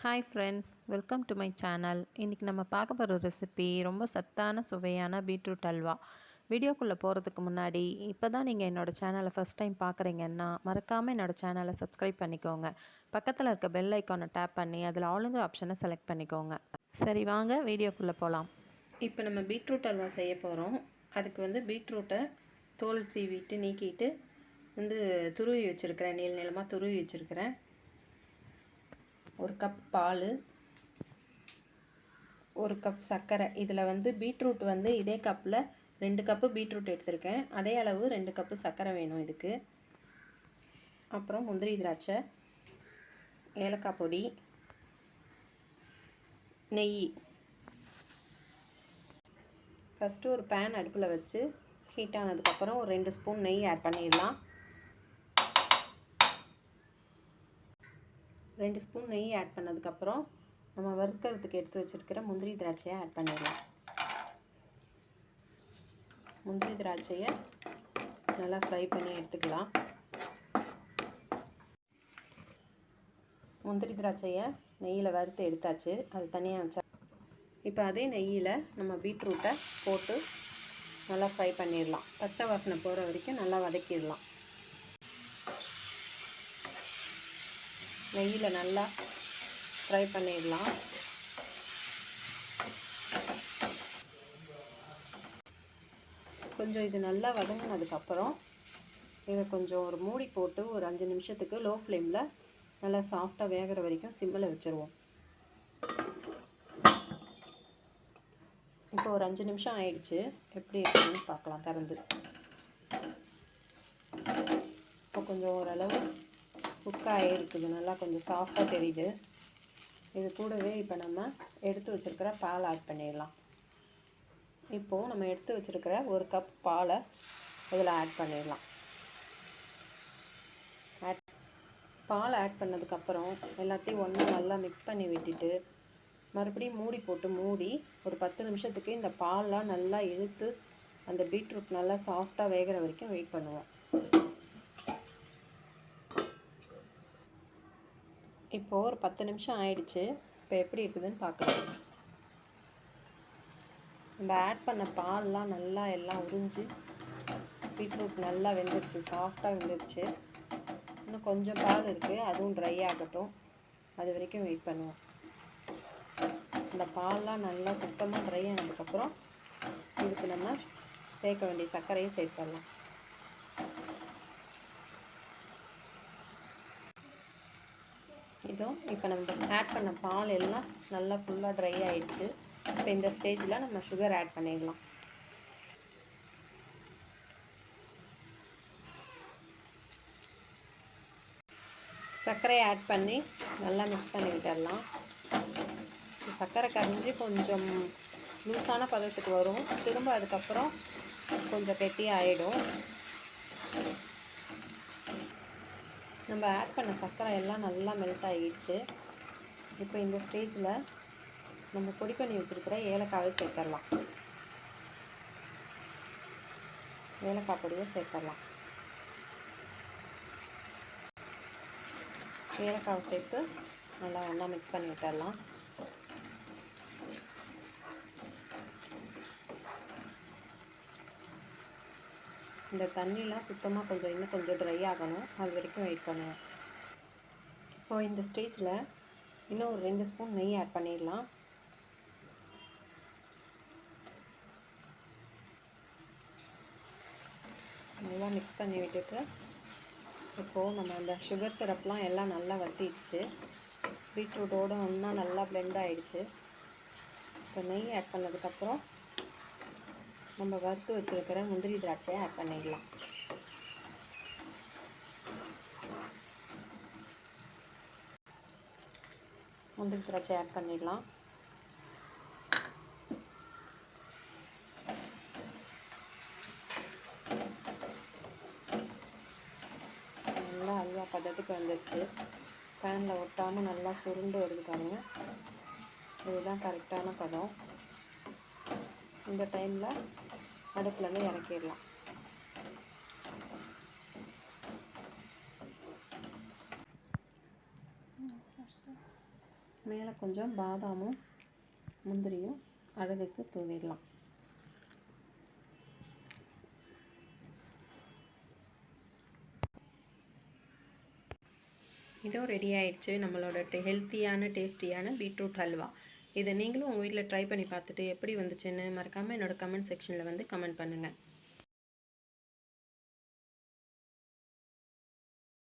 Hi friends, welcome to my channel. இன்றைக்கி நம்ம பார்க்க போகிற ரெசிபி ரொம்ப சத்தான சுவையான பீட்ரூட் அல்வா. வீடியோக்குள்ளே போகிறதுக்கு முன்னாடி இப்போ தான் நீங்கள் என்னோடய சேனலை ஃபஸ்ட் டைம் பார்க்குறீங்கன்னா மறக்காமல் என்னோடய சேனலை சப்ஸ்கிரைப் பண்ணிக்கோங்க. பக்கத்தில் இருக்க பெல் ஐக்கானை டேப் பண்ணி அதில் ஆளுங்கிற ஆப்ஷனை செலக்ட் பண்ணிக்கோங்க. சரி, வாங்க வீடியோக்குள்ளே போகலாம். இப்போ நம்ம பீட்ரூட் அல்வா செய்ய போகிறோம். அதுக்கு பீட்ரூட்டை தோல் சீவிட்டு நீக்கிட்டு துருவி வச்சுருக்கிறேன். நீளமாக துருவி வச்சுருக்கிறேன். ஒரு கப் பால், ஒரு கப் சர்க்கரை. இதில் பீட்ரூட் இதே கப்பில் 2 கப்பு பீட்ரூட் எடுத்திருக்கேன். அதே அளவு 2 கப்பு சர்க்கரை வேணும் இதுக்கு. அப்புறம் முந்திரி திராட்சை, ஏலக்காய் பொடி, நெய். ஃபஸ்ட்டு ஒரு பேன் அடுப்பில் வச்சு ஹீட் ஆனதுக்கப்புறம் ஒரு 2 ஸ்பூன் நெய் ஆட் பண்ணிடலாம். 2 ஸ்பூன் நெய் ஆட் பண்ணதுக்கப்புறம் நம்ம வறுக்கிறதுக்கு எடுத்து வச்சுருக்கிற முந்திரி திராட்சையை ஆட் பண்ணிடலாம். முந்திரி திராட்சையை நல்லா ஃப்ரை பண்ணி எடுத்துக்கலாம். முந்திரி திராட்சையை நெய்யில் வறுத்து எடுத்தாச்சு, அது தனியாக வச்சா. இப்போ அதே நெய்யில் நம்ம பீட்ரூட்டை போட்டு நல்லா ஃப்ரை பண்ணிடலாம். பச்சை வாசனை போகிற வரைக்கும் நல்லா வதக்கிடலாம். நெய்யில் நல்லா ஃப்ரை பண்ணிடலாம். கொஞ்சம் இது நல்லா வதங்கினதுக்கப்புறம் இதை கொஞ்சம் ஒரு மூடி போட்டு ஒரு 5 நிமிஷத்துக்கு லோ ஃப்ளேமில் நல்லா சாஃப்டாக வேகிற வரைக்கும் சிம்மில் வச்சுருவோம். இப்போ ஒரு 5 நிமிஷம் ஆயிடுச்சு. எப்படி இருக்குன்னு பார்க்கலாம் திறந்து. இப்போ கொஞ்சம் ஓரளவு குக்காகி இருக்குது, நல்லா கொஞ்சம் சாஃப்டாக தெரியுது. இது கூடவே இப்போ நம்ம எடுத்து வச்சுருக்கிற பால் ஆட் பண்ணிடலாம். இப்போது நம்ம எடுத்து வச்சுருக்கிற ஒரு கப் பாலை இதில் ஆட் பண்ணிடலாம். பால் ஆட் பண்ணதுக்கப்புறம் எல்லாத்தையும் ஒன்றா நல்லா மிக்ஸ் பண்ணி விட்டுட்டு மறுபடியும் மூடி போட்டு மூடி ஒரு 10 நிமிஷத்துக்கு இந்த பால்லாம் நல்லா இழுத்து அந்த பீட்ரூட் நல்லா சாஃப்டாக வேகிற வரைக்கும் வெயிட் பண்ணுவோம். இப்போது ஒரு 10 நிமிஷம் ஆயிடுச்சு. இப்போ எப்படி இருக்குதுன்னு பார்க்கலாம். நம்ம ஆட் பண்ண பால்லாம் நல்லா எல்லாம் உறிஞ்சி பீட்ரூட் நல்லா வெந்துடுச்சு, சாஃப்டாக வெந்துடுச்சு. இன்னும் கொஞ்சம் பால் இருக்குது, அதுவும் ட்ரை ஆகட்டும். அது வரைக்கும் வெயிட் பண்ணுவோம். இந்த பால்லாம் நல்லா சுத்தமாக ட்ரை ஆனதுக்கப்புறம் இதுக்கு நம்ம சேர்க்க வேண்டிய சர்க்கரையை சேர்த்துடலாம். இதுவும் இப்போ நம்ம ஆட் பண்ண பால் எல்லாம் நல்லா ஃபுல்லாக ட்ரை ஆகிடுச்சு. இப்போ இந்த ஸ்டேஜில் நம்ம சுகர் ஆட் பண்ணிடலாம். சர்க்கரையை ஆட் பண்ணி நல்லா மிக்ஸ் பண்ணி விட்டுடலாம். சர்க்கரை கரைஞ்சி கொஞ்சம் லூஸான பதத்துக்கு வரும். திரும்ப அதுக்கப்புறம் கொஞ்சம் கெட்டியாக ஆகிடும். நம்ம ஆட் பண்ண சர்க்கரை எல்லாம் நல்லா மெல்ட் ஆகிடுச்சு. இப்போ இந்த ஸ்டேஜில் நம்ம பொடி பண்ணி வச்சுருக்கிற ஏலக்காயை சேர்த்துடலாம். ஏலக்காய் பொடியை சேர்த்துடலாம். ஏலக்காவை சேர்த்து நல்லா ஒன்றா மிக்ஸ் பண்ணி விட்டுடலாம். இந்த தண்ணிலாம் சுத்தமாக இன்னும் கொஞ்சம் ட்ரை ஆகணும். அது வரைக்கும் வெயிட் பண்ணுவோம். இப்போது இந்த ஸ்டேஜில் இன்னும் ஒரு 2 ஸ்பூன் நெய் ஆட் பண்ணிடலாம். நல்லா மிக்ஸ் பண்ணி விட்டுட்டு இப்போது நம்ம அந்த சுகர் சிரப்லாம் எல்லாம் நல்லா வற்றிடுச்சு. பீட்ரூட்டோடு ஒன்றா நல்லா பிளெண்ட் ஆகிடுச்சு. இப்போ நெய் ஆட் பண்ணதுக்கப்புறம் நம்ம வறுத்து வச்சுருக்கிற முந்திரி திராட்சையை ஆட் பண்ணிடலாம். முந்திரி திராட்சை ஆட் பண்ணிடலாம். நல்லா அல்வா பதத்துக்கு வந்துடுச்சு. பேனில் ஒட்டாமல் நல்லா சுருண்டு வருது பாருங்கள். இதுதான் கரெக்டான பதம். இந்த டைமில் அடுப்புலேருந்து இறக்கிடலாம். மேலே கொஞ்சம் பாதாமும் முந்திரியும் அழகுக்கு தூவிடலாம். இதோ ரெடி ஆயிடுச்சு நம்மளோட ஹெல்த்தியான டேஸ்டியான பீட்ரூட் ஹல்வா. இதை நீங்களும் உங்கள் வீட்டில் ட்ரை பண்ணி பார்த்துட்டு எப்படி வந்துச்சுன்னு மறக்காமல் என்னோடய கமெண்ட் செக்ஷனில் வந்து கமெண்ட் பண்ணுங்கள்.